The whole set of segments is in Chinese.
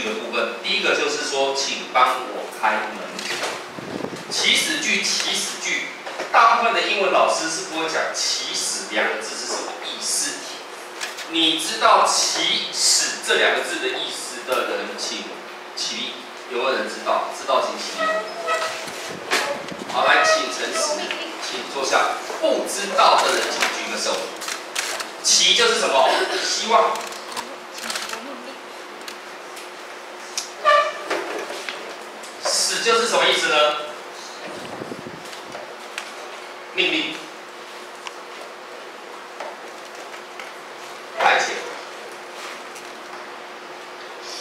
的部分，第一个就是说，请帮我开门。起始句，大部分的英文老师是不会讲起始两个字是什么意思。你知道起始这两个字的意思的人，请起立。有没有人知道？知道请起立。好，来，请诚实，请坐下。不知道的人请举个手。起就是什么？希望。始就是什么意思呢？命令。派遣。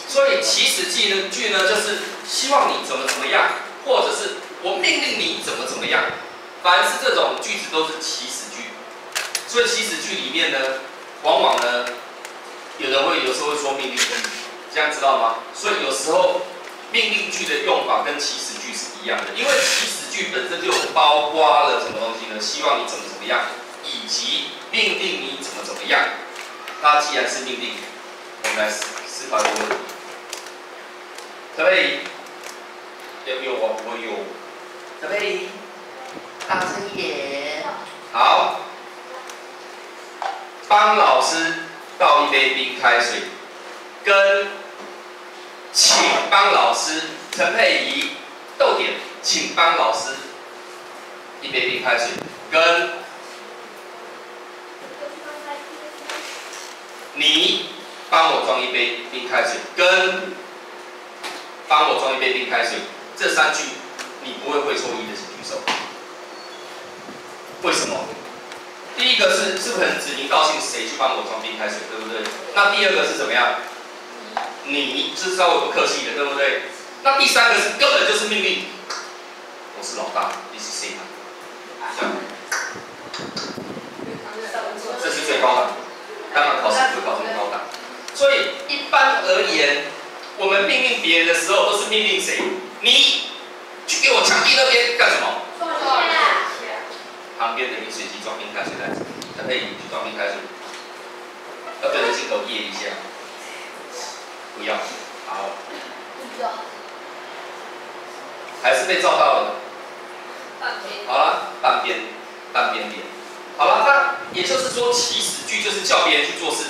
所以起始句呢，就是希望你怎么样，或者是我命令你怎么样。凡是这种句子都是起始句。所以起始句里面呢，往往呢，有时候会说命令句，这样知道吗？所以有时候命令句的用法跟起始句是一样的，因为起始句本身就包括了什么东西呢？希望你怎么样，以及命令你怎么样。它既然是命令，我们来思考一个问题。可不可以？有，可不可以？大声一点。好。帮老师倒一杯冰开水，跟请帮老师陈佩仪逗点，请帮老师一杯冰开水，跟你帮我装一杯冰开水，跟帮我装一杯冰开水，这三句你不会会错意的，请举手。为什么？第一个是不是很指名道姓谁去帮我装冰开水，对不对？那第二个是怎么样？你是稍微不客气的，对不对？那第三个是根本就是命令，我是老大，你是谁？这是最高档，当然考试不会考这么高档。所以一般而言，我们命令别人的时候都是命令谁？你去给我墙壁那边干什么？旁边的饮水机装冰开水来，陈佩仪去装冰开水，要对着镜头揶一下，不要，好，还是被照到了，好了，半边脸，好了，那也就是说，起始句就是叫别人去做事。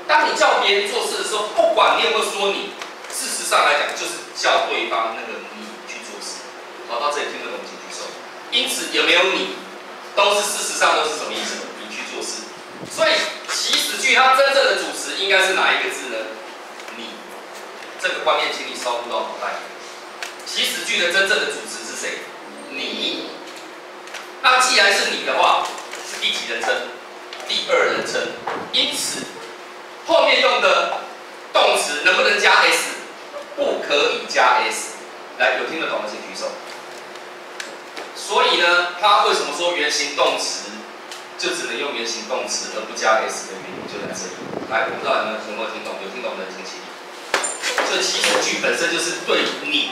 当你叫别人做事的时候，不管你有没有说你，事实上来讲就是叫对方那个你去做事。好，到这里听得懂请举手。因此有没有你？都是事实上都是什么意思？你去做事，所以起始句它真正的主词应该是哪一个字呢？你，这个观念请你烧入到脑袋。起始句的真正的主词是谁？你。那既然是你的话，是第几人称？第二人称。因此后面用的动词能不能加 s？ 不可以加 s。来，有听得懂的请举手。所以呢，他为什么说原形动词就只能用原形动词而不加 s 的原因就在这里。来，我不知道有没有听懂？有听懂的请起立。所以起始句本身就是对你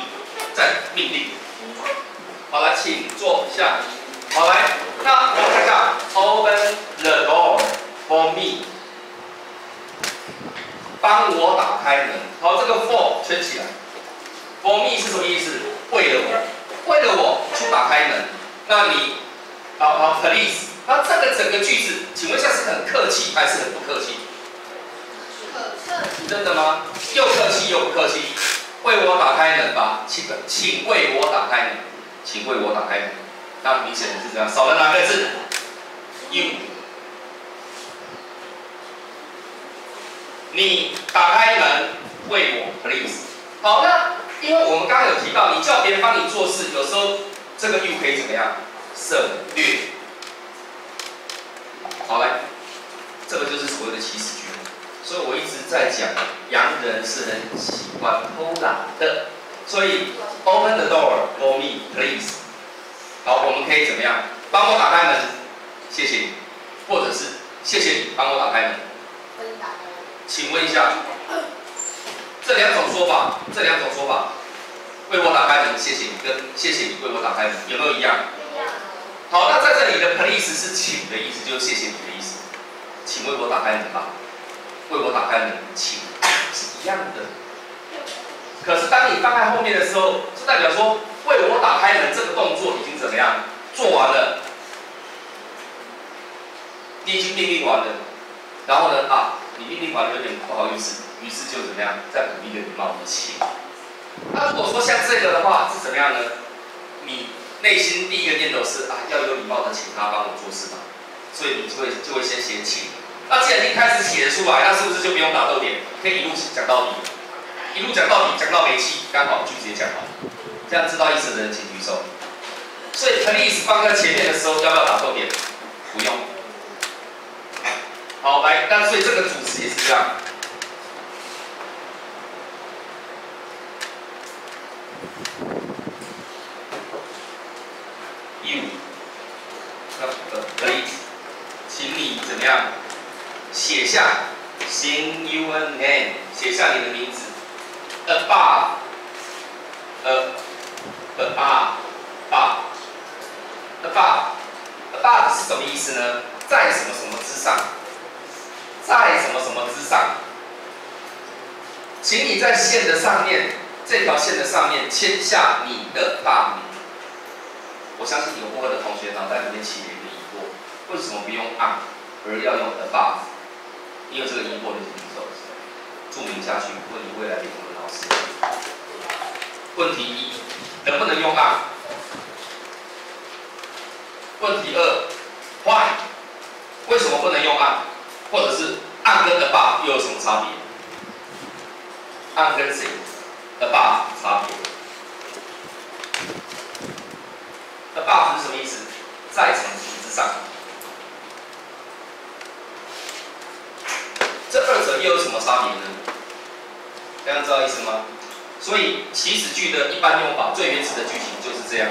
在命令。好，来，请坐下。好，来，那我们看一下 ，Open the door for me。帮我打开门。好，这个 for 圈起来。For me 是什么意思？为了我。为了我去打开门，那你，好 ，please， 那这个整个句子，请问一下是很客气还是很不客气？客气。真的吗？又客气又不客气。为我打开门吧，请为我打开门，请为我打开门。那明显的是这样，少了哪个字 ？you。你打开门，为我 ，please。好，那。因为我们刚刚有提到，你叫别人帮你做事，有时候这个 you 可以怎么样？省略。好，来，这个就是所谓的起始句。所以我一直在讲，洋人是很喜欢偷懒的。所以 open the door for me, please。好，我们可以怎么样？帮我打开门，谢谢你，或者是谢谢你帮我打开门。请问一下。这两种说法，为我打开门，谢谢你，跟谢谢你为我打开门，有没有一样？好，那在这里的 please 是请的意思，就是谢谢你的意思，请为我打开门吧，为我打开门，请是一样的。当你放在后面的时候，就代表说为我打开门这个动作已经怎么样做完了，你已经命令完了。然后呢你命令完了有点不好意思，于是就怎么样再补一个礼貌的请。那如果说像这个的话是怎么样呢？你内心第一个念头是要有礼貌的请他帮我做事吧，所以你就会先写请。那既然已经开始写了出来，那是不是就不用打逗点，可以一路讲到底，一路讲到底，讲到没气，刚好句子也讲好。这样知道意思的人请举手。所以 please 放在前面的时候要不要打逗点？不用。好，来，那所以这个主词也是这样。You， please， 请你怎么样？写下 ，sing your name， 写下你的名字。above， above 是什么意思呢？在什么什么之上，在什么什么之上，请你在线的上面，这条线的上面签下你的大名。我相信有部分的同学脑袋里面起了一个疑惑，为什么不用 on 而要用 above？ 你有这个疑惑的请举手，注明下去，问你未来的英文老师。问题一，能不能用 on？ 问题二 ，why？ 为什么不能用 on？ 或者是 on 跟 above 又有什么差别 ？on 跟谁 ？above 差别 ？above 是什么意思？在层级之上。这二者又有什么差别呢？大家知道意思吗？所以祈使句的一般用法，最原始的句型就是这样。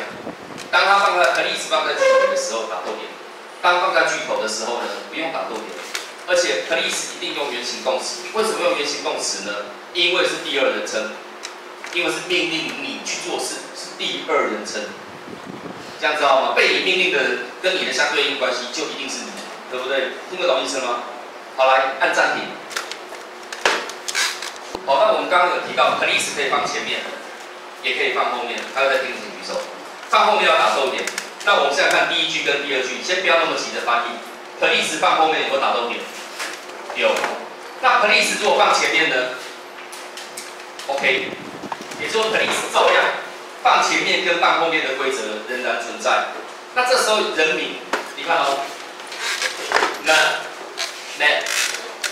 当它放在例子放在句尾的时候打逗点，当放在句头的时候呢，不用打逗点。而且 please 一定用原形动词。为什么用原形动词呢？因为是第二人称，因为是命令你去做事，是第二人称。这样知道吗？被你命令的人跟你的相对应关系就一定是你，对不对？听得懂意思吗？好，来按暂停。好，那我们刚刚有提到 please 可以放前面，也可以放后面，还有在听请举手。放后面要打逗点。那我们现在看第一句跟第二句，先不要那么急的翻译。please 放后面有没有打逗点？有。那 please 如果放前面呢 ？OK， 也就是说 please 照样放前面跟放后面的规则仍然存在。那这时候人名，你看哦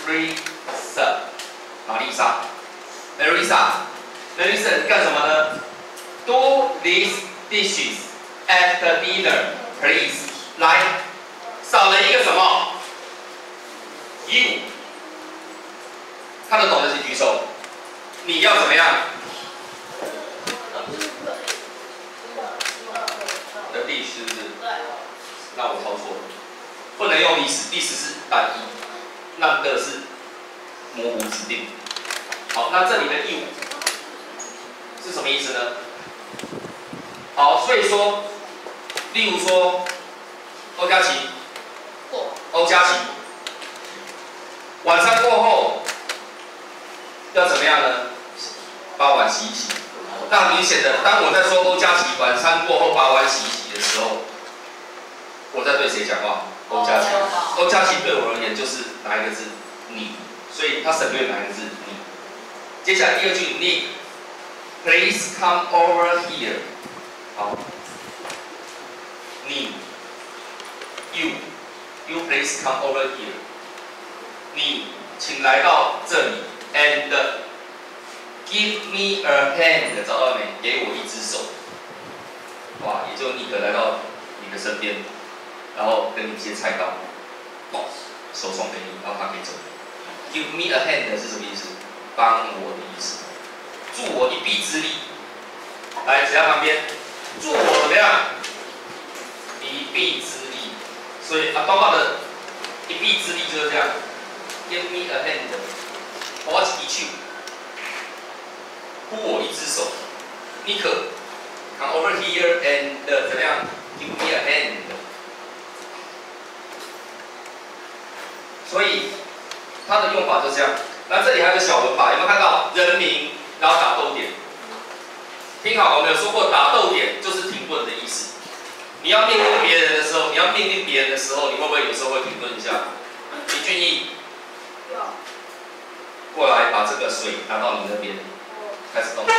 ，Marisa， 玛丽莎 ，Marisa 干什么呢 ？Do these dishes after dinner, please。来，少了一个什么 ？You， 看得懂的请举手。你要怎么样？的dish是不是？那我抄错了，不能用dish是单一，那个是模糊指定。好，那这里的you是什么意思呢？好，所以说，例如说，欧佳琪，晚餐过后要怎么样呢？把碗洗一洗。那很明显的，当我在说欧佳琪晚餐过后把碗洗一洗的时候，我在对谁讲话？欧佳琪。欧佳琪对我而言就是哪一个字？你，所以他省略哪一个字？你。接下来第二句，你 ，Please come over here。好，你 ，you please come over here。你请来到这里 ，and give me a hand， 找到没？给我一只手。哇，也就尼克来到你的身边，然后跟你接菜刀，手送给你，然后他可以走。Give me a hand 是什么意思？帮我的意思，助我一臂之力。来，写在旁边，助我怎么样？一臂之力。所以包括的一臂之力就是这样。Give me a hand， 我一手，呼我一只手。尼克 ，come over here and 怎么样 ？Give me a hand。所以它的用法就这样。那这里还有个小文法，有没有看到人名，然后打逗点？听好，我们有说过打逗点就是停顿的意思。你要命令别人的时候，你会不会有时候会停顿一下？林俊逸，过来把这个水拿到你那边，开始动作。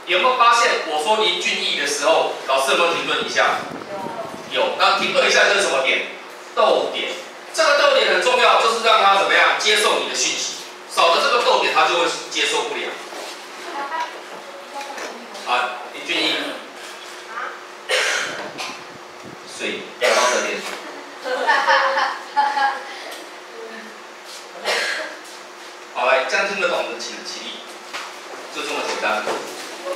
有没有发现我说林俊逸的时候，老师有没有停顿一下？有。那停顿一下这是什么点？逗点。这个逗点很重要，就是让他怎么样接受你的讯息。少了这个逗点，他就会接受不了。啊，林俊逸，水拿到这边。好，来，这样听得懂的请起立，就这么简单。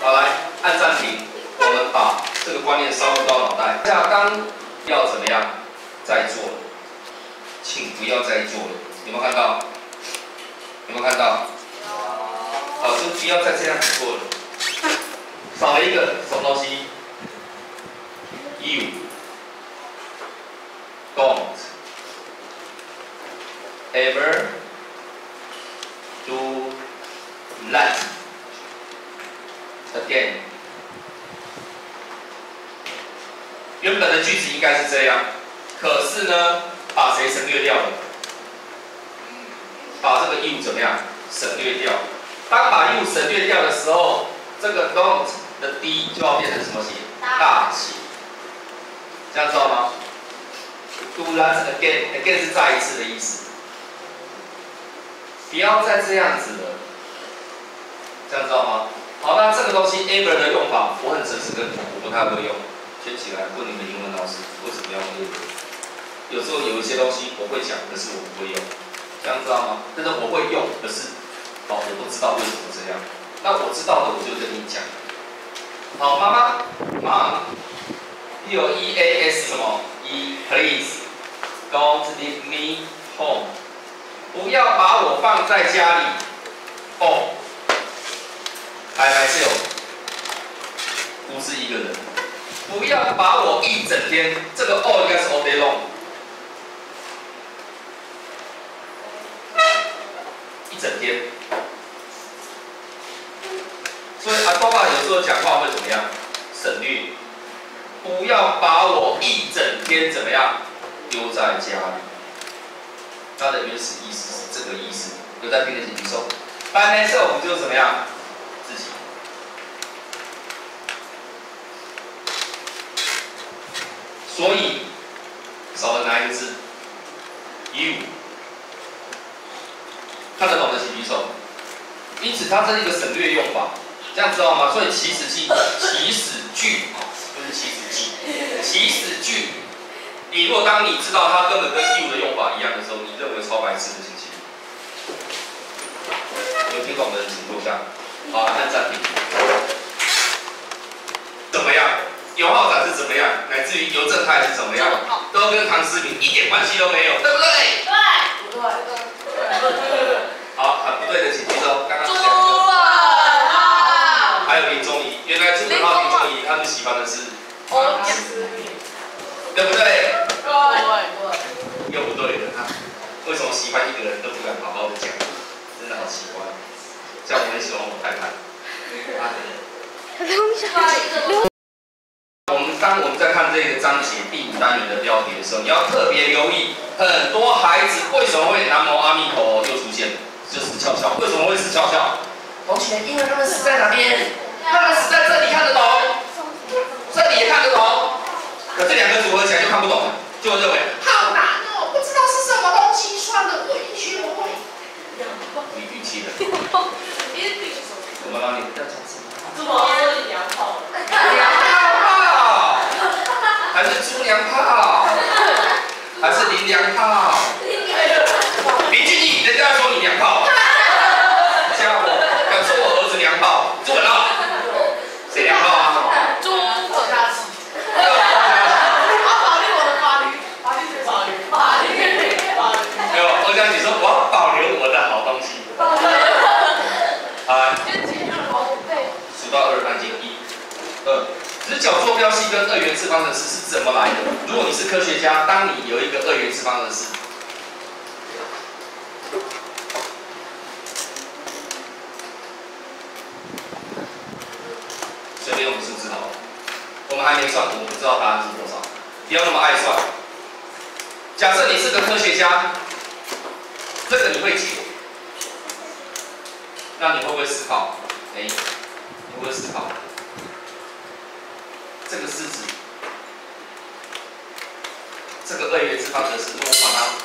好，来按暂停，我们把这个观念烧入到脑袋。下纲要怎么样再做了？请不要再做了。有没有看到？有没有看到？好，就不要再这样子做了。少了一个什么东西 ？You don't ever do that again。原本的句子应该是这样，可是呢，把谁省略掉了？把这个 you 怎么样省略掉？当把 you 省略掉的时候，这个 don't 的 d 就要变成什么写？大写。这样知道吗 ？Do that again 是再一次的意思。不要再这样子了，这样知道吗？好，那这个东西 ever 的用法，我很诚实跟我不太会用。圈起来问你们英文老师为什么要用 ever？ 有时候有一些东西我会讲，可是我不会用，这样知道吗？但是我会用，可是我不知道为什么这样。那我知道的我就跟你讲。好，妈妈 ，Mom，有 EAS 什么 ？Please don't leave me home。不要把我放在家里。哦 ，by myself， 不是一个人。不要把我一整天，这个 all 应该是 all day long。一整天。所以爸爸有时候讲话会怎么样？省略。不要把我一整天怎么样丢在家里。它的原始意思是这个意思。有在听得请举手。by myself 就是怎么样？自己。所以少了哪一个字 ？you。看得懂的请举手。因此，它是一个省略用法，这样知道吗？所以起始句不是起始句，起始句。你如果当你知道它根本跟 you 的用法一样的时候，你认为超白痴的信息。有听懂的人请坐下。好，按暂停。怎么样？尤浩展是怎么样？乃至于尤正泰是怎么样？都跟唐诗明一点关系都没有，对不对？对。不对。好，很不对的，请举手。刚刚是两个。还有林宗仪，原来朱文浩、林宗仪他们喜欢的是唐诗明，对不对？对。又不对了，为什么喜欢一个人都不敢好好的讲？真的好奇怪。像我很喜欢我太太。当我们在看这个章节第5单元的标题的时候，你要特别留意，很多孩子为什么会南无阿弥陀就出现，就是巧巧。为什么会是巧巧？同学，因为他们死在哪边？他们死在这里看得懂，这里也看得懂，可这两个组合起来就看不懂，就认为好难哦，不知道是什么东西，算了，我也学不会。你语气的。怎么了？你在讲什么？怎么是娘炮？娘炮，还是猪娘炮，还是林娘炮？林俊逸，人家说你娘炮，家伙，敢说我儿子娘炮，朱文浩，谁娘炮啊？朱何家琪。我保留我的法律是法律。没有，何家琪说我要保留我的好东西。啊。数到2，安静，1、2。直角坐标系跟2元次方程式是怎么来的？如果你是科学家，当你有一个2元次方程式，随便用个数字好了。我们还没算，我们不知道答案是多少，不要那么爱算。假设你是个科学家，这个你会解，那你会不会思考？你会不会思考？这个式子，这个2元次方程式，如果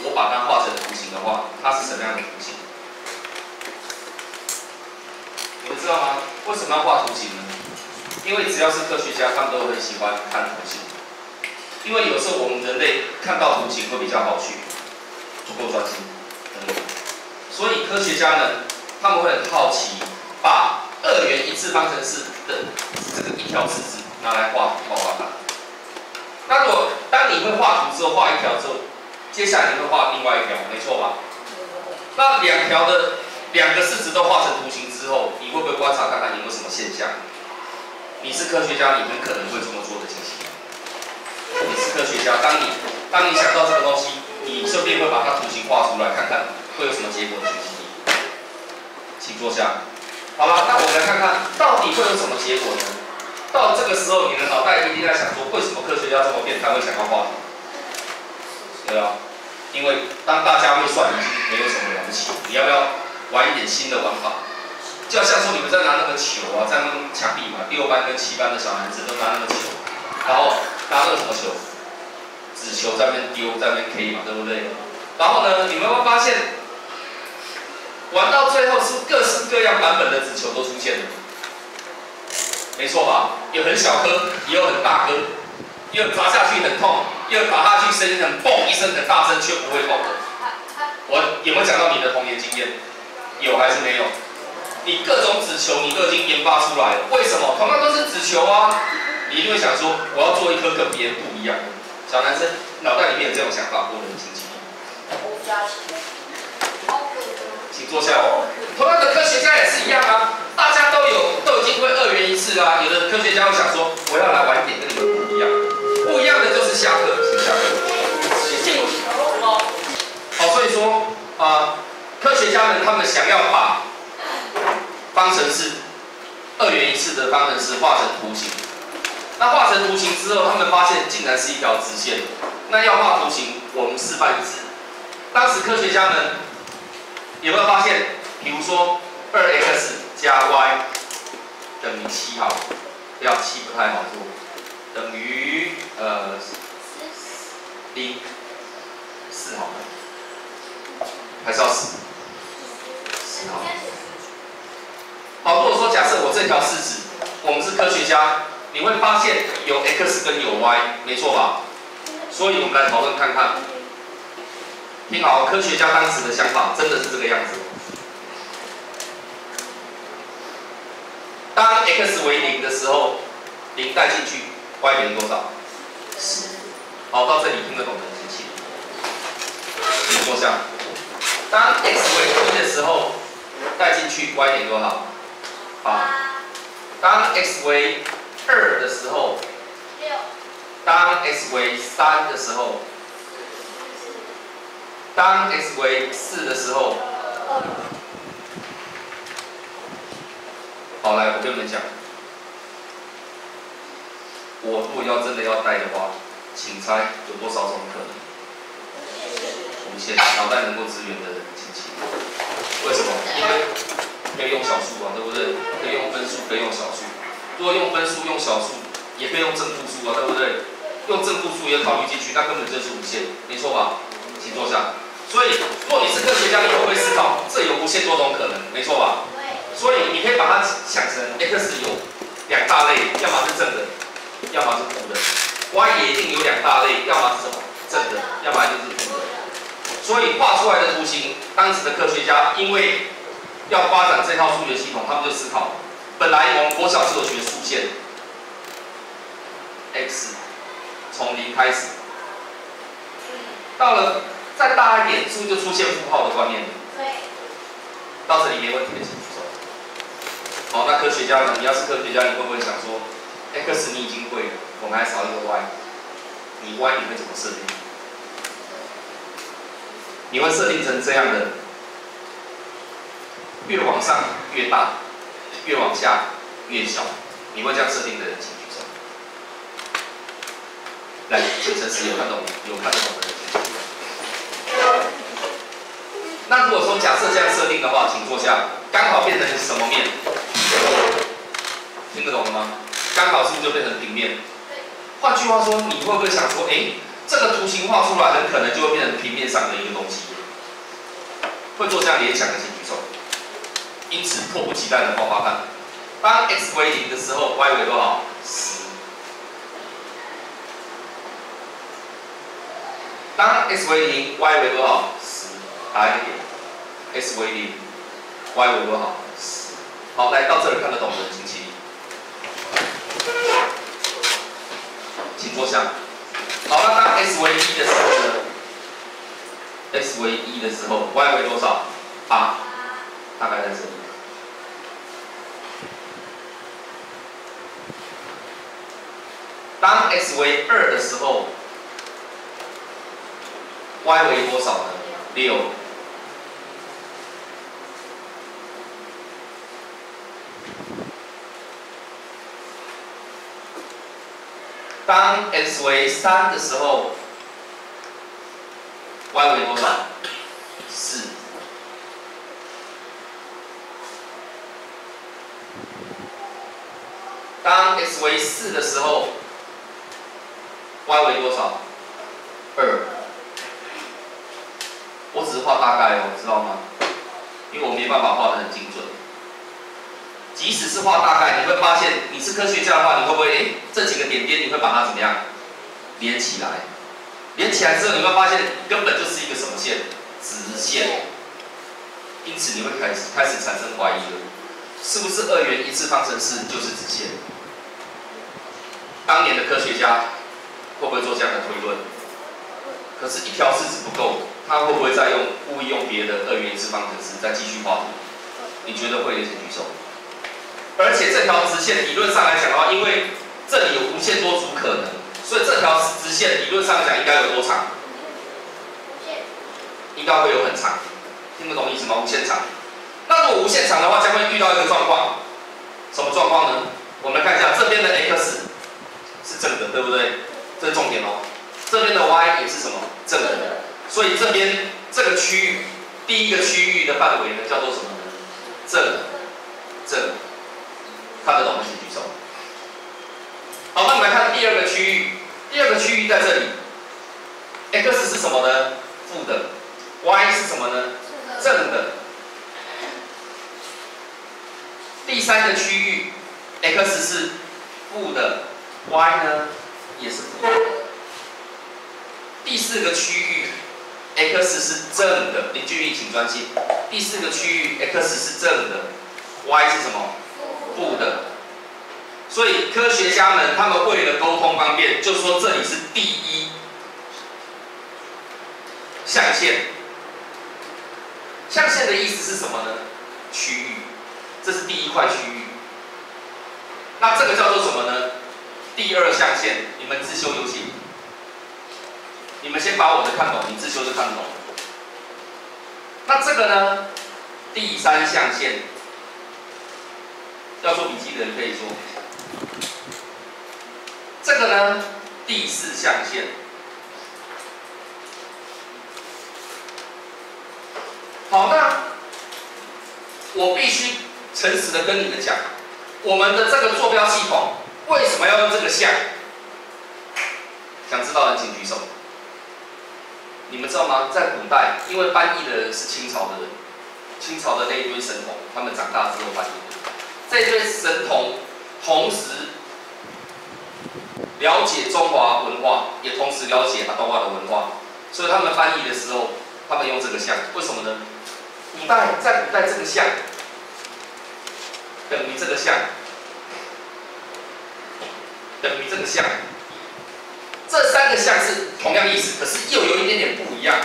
我把它画成图形的话，它是什么样的图形？你们知道吗？为什么要画图形呢？因为只要是科学家，他们都很喜欢看图形。因为有时候我们人类看到图形会比较好去，足够专心。所以科学家呢，他们会很好奇，把2元一次方程式的这个一条式子拿来画它。那如果当你会画图之后，画一条之后，接下来你会画另外一条，没错吧？那两个式子都画成图形之后，你会不会观察看看有没有什么现象？你是科学家，你很可能会这么做的情形。你是科学家，当你想到这个东西，你顺便会把它图形画出来，看看会有什么结果的学习。请坐下。好了，那我们来看看到底会有什么结果呢？到这个时候，你的脑袋一定在想说，为什么科学家这么变态会想要画图？对啊，因为当大家会算，已经没有什么了不起。你要不要玩一点新的玩法？就像说你们在拿那个球啊，在那个墙壁嘛，6班跟7班的小男生都拿那个球，然后拿那个什么球，纸球在那边丢，在那边 K 嘛，对不对？然后呢，你们会发现，玩到最后是各式各样版本的纸球都出现了，没错吧？有很小颗，也有很大颗，也有砸下去很痛，也有打下去声音很嘣一声很大声却不会痛的。我有没有讲到你的童年经验？有还是没有？你各种纸球你都已经研发出来了，为什么？同样都是纸球啊，你一定会想说，我要做一颗跟别人不一样的。小男生脑袋里面有这种想法，过得很清晰。请坐下。同样的科学家也是一样啊，大家都已经会2元一次啦。有的科学家会想说，我要来玩一点跟你们不一样，不一样的就是下课，请下课。好，所以说科学家们他们想要把方程式2元一次的方程式画成图形。那画成图形之后，他们发现竟然是一条直线。那要画图形，我们示范一次。当时科学家们有没有发现，比如说2x 加 y 等于7好，不要7不太好做，等于0 4好了，还是要10好。好，如果说假设我这条式子，我们是科学家，你会发现有 x 跟有 y， 没错吧？所以我们来讨论看看。听好，科学家当时的想法真的是这个样子。当 x 为0的时候，0带进去 ，y 等于多少？10。好，到这里听得懂的请起，请坐下。当 x 为1的时候，带进去 y 等于多少？8。当 x 为2的时候，6。当 x 为3的时候，当 x 为4的时候，好，来，我跟你们讲，我如果真的要带的话，请猜有多少种可能？无限，脑袋能够支援的人，请起。为什么？因为可以用小数啊，对不对？可以用分数，可以用小数。如果用分数、用小数，也可以用正负数啊，对不对？用正负数也考虑进去，那根本就是无限，没错吧？请坐下。所以，如果你是科学家，你会不会思考？这有无限多种可能，没错吧？所以你可以把它想成 x 有2大类，要么是正的，要么是负的。y 也一定有2大类，要么是什么正的，要么就是负的。所以画出来的图形，当时的科学家因为要发展这套数学系统，他们就思考，本来我们国小是有学数线 ，x 从0开始，到了再大一点，是不是就出现负号的观念了？对。到这里没问题的，请举手。好，那科学家呢？你要是科学家，你会不会想说 ，x 你已经会了，我们还少一个 y， 你 y 你会怎么设定？你会设定成这样的，越往上越大，越往下越小。你会这样设定的人请举手。来，这程式有看懂的人请举手。那如果说假设这样设定的话，请坐下，刚好变成什么面？听得懂了吗？刚好是不是就变成平面？换句话说，你会不会想说，这个图形画出来，很可能就会变成平面上的一个东西？会做这样联想的请举手。因此，迫不及待的画画看。当 x 为0的时候 ，y 为多少？10。当 x 为0 ，y 为多少？10。来一点 ，x 为0 ，y 为多少？10。好，来到这里看得懂的，请起立。请坐下。好，那当 x 为1的时候呢 ？x 为1的时候 ，y 为多少？8，大概在这里。当 x 为2的时候 ，y 为多少呢？6。当 x 为3的时候 ，y 为多少？4。当 x 为4的时候 ，y 为多少？2。我只是画大概哦，知道吗？因为我没办法画得很精准。即使是画大概，你会发现，你是科学家的话，你会不会这几个点点，你会把它怎么样连起来？连起来之后，你会发现根本就是一个什么线？直线。因此你会开始产生怀疑了，是不是2元一次方程式就是直线？当年的科学家会不会做这样的推论？可是，一条式子不够，他会不会再故意用别的2元一次方程式再继续画图？你觉得会的，请举手。而且这条直线理论上来讲的话，因为这里有无限多组可能，所以这条直线理论上来讲应该有多长？应该会有很长，听得懂意思吗？无限长。那如果无限长的话，将会遇到一个状况，什么状况呢？我们来看一下这边的 x 是正的，对不对？这是重点哦。这边的 y 也是什么？正的。所以这边这个区域，第一个区域的范围呢，叫做什么呢？正。看得懂的请举手。好，那我们来看第二个区域。第二个区域在这里 ，x 是什么呢？负的。y 是什么呢？正的。第三个区域 ，x 是负的 ，y 呢也是负的。第四个区域 ，x 是正的。林俊逸，请专心。第四个区域 ，x 是正的 ，y 是什么？负的。所以科学家们他们为了沟通方便，就说这里是第一象限。象限的意思是什么呢？区域，这是第一块区域。那这个叫做什么呢？第二象限。你们自修有请。你们先把我的看懂，你自修就看懂。那这个呢？第三象限。要做笔记的人可以说。这个呢？第四象限。好，那我必须诚实的跟你们讲，我们的这个坐标系统为什么要用这个象？想知道的请举手。你们知道吗？在古代，因为翻译的人是清朝的人，清朝的那一堆神童，他们长大之后翻译的。这堆神童同时了解中华文化，也同时了解阿东话的文化，所以他们翻译的时候，他们用这个象，为什么呢？在古代这个象等于这个象等于这个象，这三个象是同样意思，可是又有一点点不一样。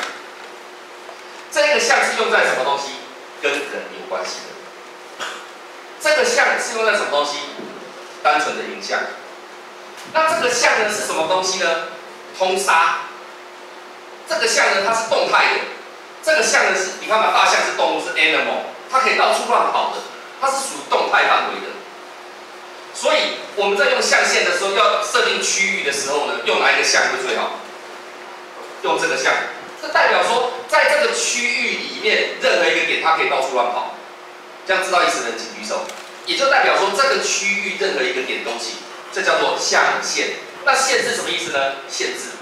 这个象是用在什么东西？跟人有关系的。这个象是用在什么东西？单纯的影像。那这个象呢是什么东西呢？通杀。这个象呢它是动态的。这个象呢是，你看嘛，大象是动物，是 animal， 它可以到处乱跑的，它是属于动态范围的。所以们在用象限的时候，要设定区域的时候呢，用哪一个象会最好？用这个象，这代表说，在这个区域里面，任何一个点它可以到处乱跑。这样知道意思的人请举手。也就代表说，这个区域任何一个点都行，这叫做象限。那限是什么意思呢？限制。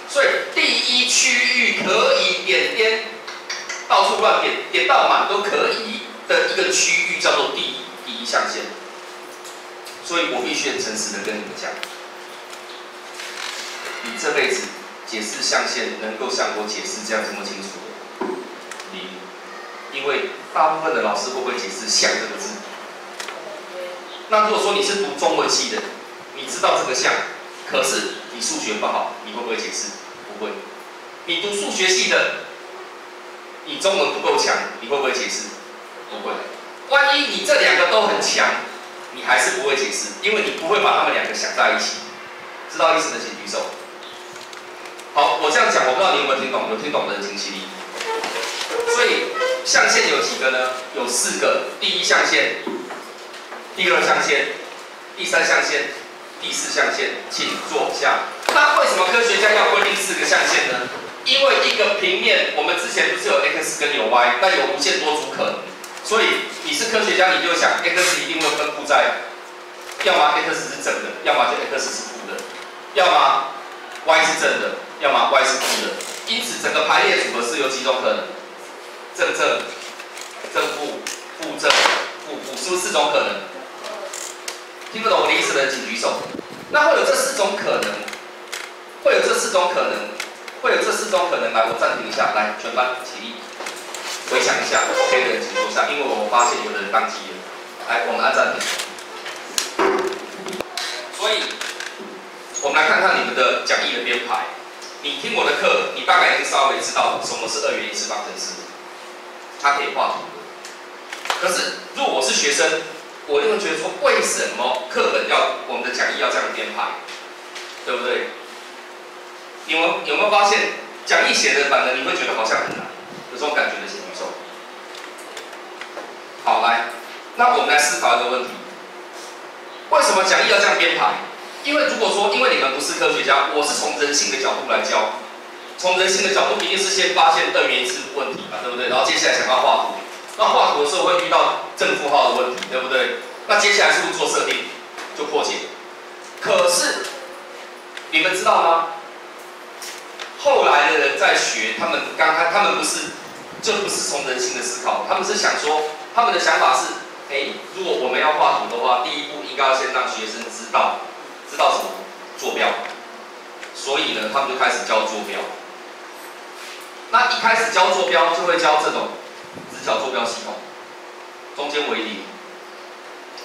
所以第一区域可以点点到处乱点，点到满都可以的一个区域叫做第一象限。所以我必须很诚实的跟你们讲，你这辈子解释象限能够像我解释这样这么清楚的，零。因为大部分的老师会不会解释象这个字？那如果说你是读中文系的，你知道这个象，可是你数学不好，你会不会解释？不会。你读数学系的，你中文不够强，你会不会解释？不会。万一你这两个都很强，你还是不会解释，因为你不会把他们两个想在一起。知道意思的请举手。好，我这样讲，我不知道你有没有听懂，有听懂的人请起立。所以象限有几个呢？有4个。第一象限、第二象限、第三象限、第四象限，请坐下。那为什么科学家要规定4个象限呢？因为一个平面，我们之前不是有 x 跟有 y， 那有无限多组可能。所以你是科学家，你就想 x 一定会分布在，要么 x 是正的，要么就 x 是负的，要么 y 是正的，要么 y 是负的。因此，整个排列组合是有几种可能？正正、正负、负正、负负，是不是4种可能？听不懂我的意思的人请举手。那会有这4种可能，会有这4种可能，会有这4种可能。来，我暂停一下，来，全班起立，回想一下 ，OK 的人请坐下，因为我发现有的人宕机了。来，我们按暂停。所以，我们来看看你们的讲义的编排。你听我的课，你大概已经稍微知道什么是2元一次方程式。它可以画图的。可是，如果我是学生，我一定会觉得说，为什么课本我们的讲义要这样编排，对不对？你们有没有发现，讲义写的反正你会觉得好像很难，有这种感觉的请举手。好，来，那我们来思考一个问题：为什么讲义要这样编排？因为如果说，因为你们不是科学家，我是从人性的角度来教。从人性的角度，一定是先发现2元一次问题嘛，对不对？然后接下来想要画图，那画图的时候会遇到正负号的问题，对不对？那接下来是不是做设定，就破解？可是你们知道吗？后来的人在学，他们不是从人性的思考，他们是想说，他们的想法是，如果我们要画图的话，第一步应该要先让学生知道什么坐标，所以呢，他们就开始教坐标。那一开始教坐标就会教这种直角坐标系统，中间为0，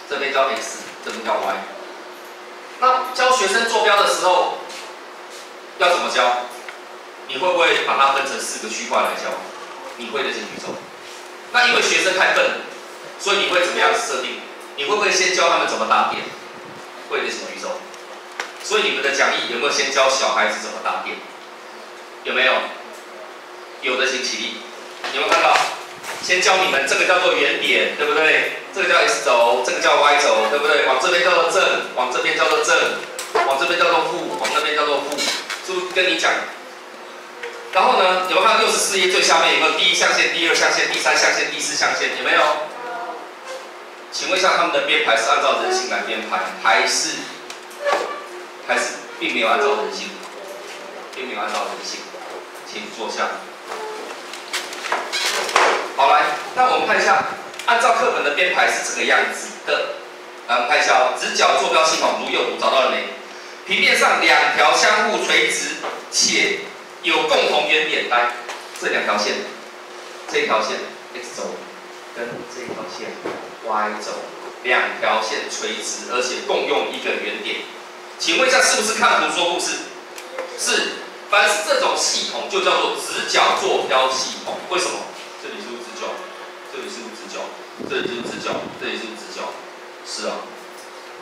这边叫 x， 这边叫 y。那教学生坐标的时候要怎么教？你会不会把它分成4个区块来教？你会的请举手。那因为学生太笨了，所以你会怎么样设定？你会不会先教他们怎么打点？会的请举手。所以你们的讲义有没有先教小孩子怎么打点？有没有？有的请起立。有没有看到？先教你们这个叫做原点，对不对？这个叫 x 轴，这个叫 y 轴，对不对？往这边叫做正，往这边叫做正，往这边叫做负，往那边叫做负，是不是跟你讲？然后呢，有没有看到64页最下面有没有第一象限、第二象限、第三象限、第四象限？有没有？请问一下，他们的编排是按照人性来编排，还是并没有按照人性？并没有按照人性，请坐下。好，来，那我们看一下，按照课本的编排是这个样子的。来，我们看一下哦，直角坐标系统如右图，找到了没？平面上2条相互垂直且有共同原点，来，这2条线，这一条线 x 轴跟这一条线 y 轴，2条线垂直，而且共用一个原点。请问一下，是不是看图说故事？是，凡是这种系统就叫做直角坐标系统。为什么？这里是不是直角？这里是不是直角？这里是不是直角？这里是不是直角？是啊。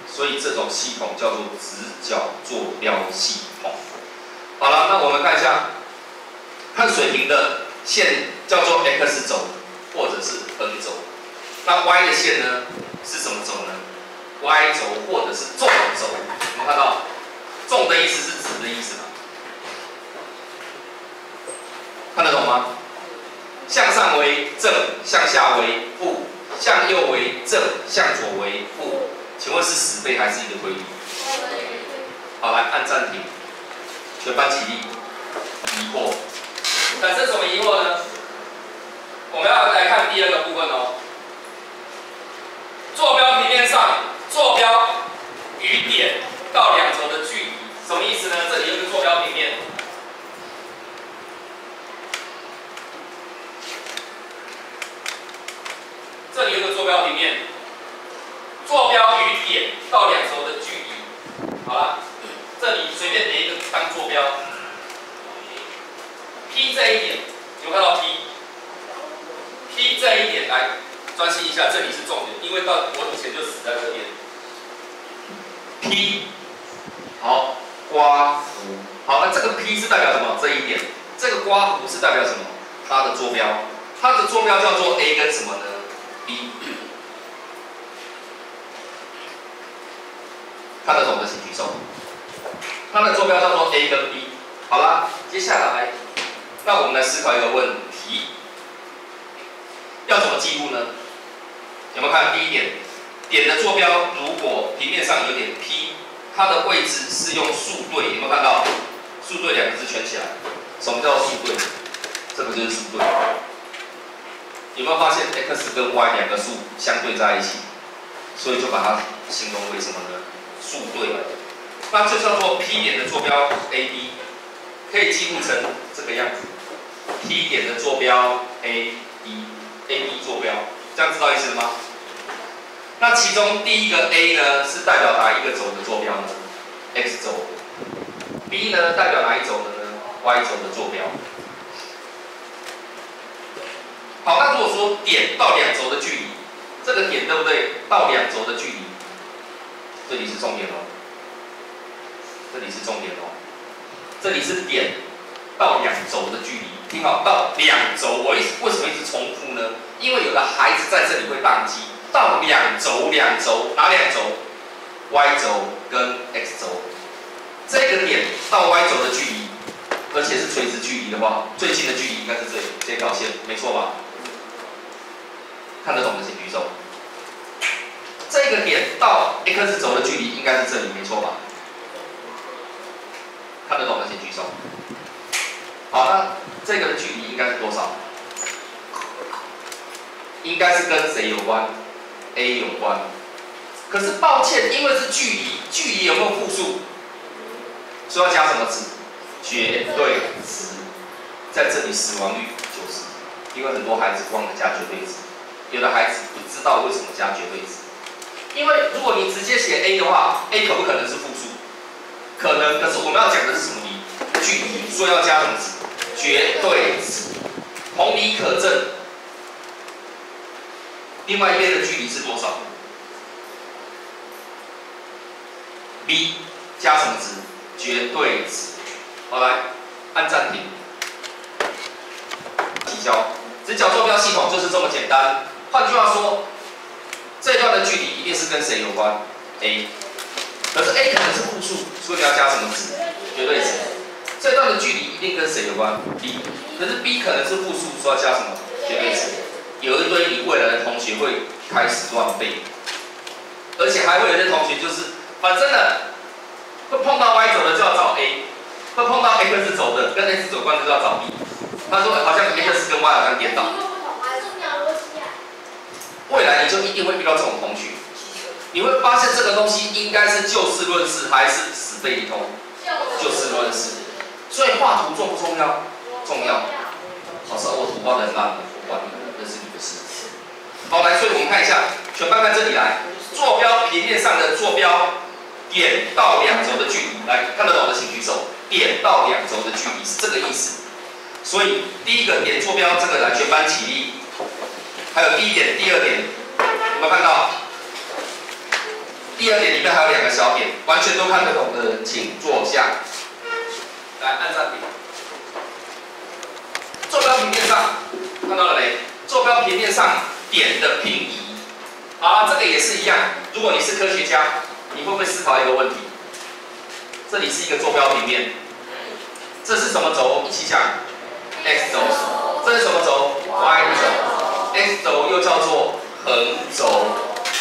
所以这种系统叫做直角坐标系统。好了，那我们看一下，看水平的线叫做 x 轴或者是横轴。那 Y 的线呢是什么轴呢 ？Y 轴或者是纵轴。我们看到纵的意思是直的意思嘛？看得懂吗？向上为正，向下为负，向右为正，向左为负。请问是10倍还是一个规律？好，来按暂停，全班起立。疑惑，产生什么疑惑呢？我们要来看第2个部分哦。坐标平面上，坐标与点到2轴的距离，什么意思呢？这里有一个坐标平面。这里有个坐标平面，坐标与点到2轴的距离。好了，这里随便点一个当坐标。P 这一点，有没有看到 P 这一点，来专心一下，这里是重点，因为到我以前就死在这边。P 好，刮弧。好，那这个 P 是代表什么？这一点。这个刮弧是代表什么？它的坐标。它的坐标叫做 A 跟什么呢？ B， 看得懂的请举手。它的坐标叫做 A 跟 B。好了，接下来，那我们来思考一个问题：要怎么记录呢？有没有看第一点？点的坐标如果平面上有点 P， 它的位置是用竖对，有没有看到？竖对2个字圈起来。什么叫竖对？这个就是竖对。 有没有发现 x 跟 y 2个数相对在一起，所以就把它形容为什么呢？竖对。那这叫做 P 点的坐标 AB， 可以记录成这个样子。P 点的坐标 AB 坐标，这样知道意思了吗？那其中第一个 A 呢是代表哪一个轴的坐标呢 ？X 轴。B 呢代表哪一轴的呢 ？Y 轴的坐标。 好，那如果说点到2轴的距离，这个点对不对？到2轴的距离，这里是重点哦，这里是重点哦，这里是点到2轴的距离。听好，到2轴，我为什么一直重复呢？因为有的孩子在这里会宕机。到2轴，哪2轴 ？Y 轴跟 X 轴。这个点到 Y 轴的距离，而且是垂直距离的话，最近的距离应该是这条线，没错吧？ 看得懂的请举手。这个点到 x 轴的距离应该是这里，没错吧？看得懂的请举手。好，那这个的距离应该是多少？应该是跟谁有关 ？A 有关。可是抱歉，因为是距离，距离有没有复数？所以要加什么值？绝对值。在这里死亡率90，因为很多孩子忘了加绝对值。 有的孩子不知道为什么加绝对值，因为如果你直接写 A 的话 ，A 可不可能是负数？可能，可是我们要讲的是什么离？距离，所以要加什么值？绝对值。同理可证，另外一边的距离是多少 ？B 加什么值？绝对值。好，来按暂停，提交。直角坐标系统就是这么简单。 换句话说，这段的距离一定是跟谁有关 ？A， 可是 A 可能是负数，所以你要加什么值？绝对值。这段的距离一定跟谁有关 ？B， 可是 B 可能是负数，所以要加什么？绝对值。有一堆你未来的同学会开始乱背，而且还会有些同学就是，反正呢，会碰到 Y 轴的就要找 A， 会碰到 X 轴的跟 X 轴关的就要找 B。他说好像 X 跟 Y 好像颠倒。 未来你就一定会遇到这种同学，你会发现这个东西应该是就事论事还是死背一通？就事论事。所以画图重不重要？重要。老师，我图画的很烂，我管你，那是你的事。好，来，所以我们看一下，全班看这里来，坐标平面上的坐标点到2轴的距离，来看得懂的请举手。点到2轴的距离是这个意思。所以第一个点坐标这个来，全班起立。 还有第1点、第2点，有没有看到？第2点里面还有2个小点，完全都看得懂的人请坐下。来按暂停。坐标平面上看到了没？坐标平面上点的平移，好，这个也是一样。如果你是科学家，你会不会思考一个问题？这里是一个坐标平面，这是什么轴？一起讲 ，x 轴。这是什么轴 ？y 轴。x 轴又叫做横轴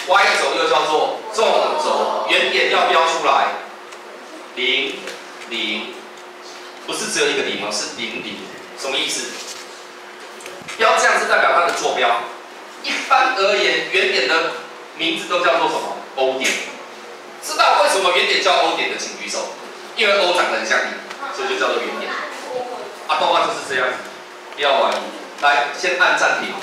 ，y 轴又叫做纵轴。原点要标出来，0 0，不是只有一个0哦，是0 0。什么意思？标这样是代表它的坐标。一般而言，原点的名字都叫做什么 ？O 点。知道为什么原点叫 O 点的，请举手。因为 O 长得很像你，所以就叫做原点。动画就是这样子，不要怀疑。来，先按暂停。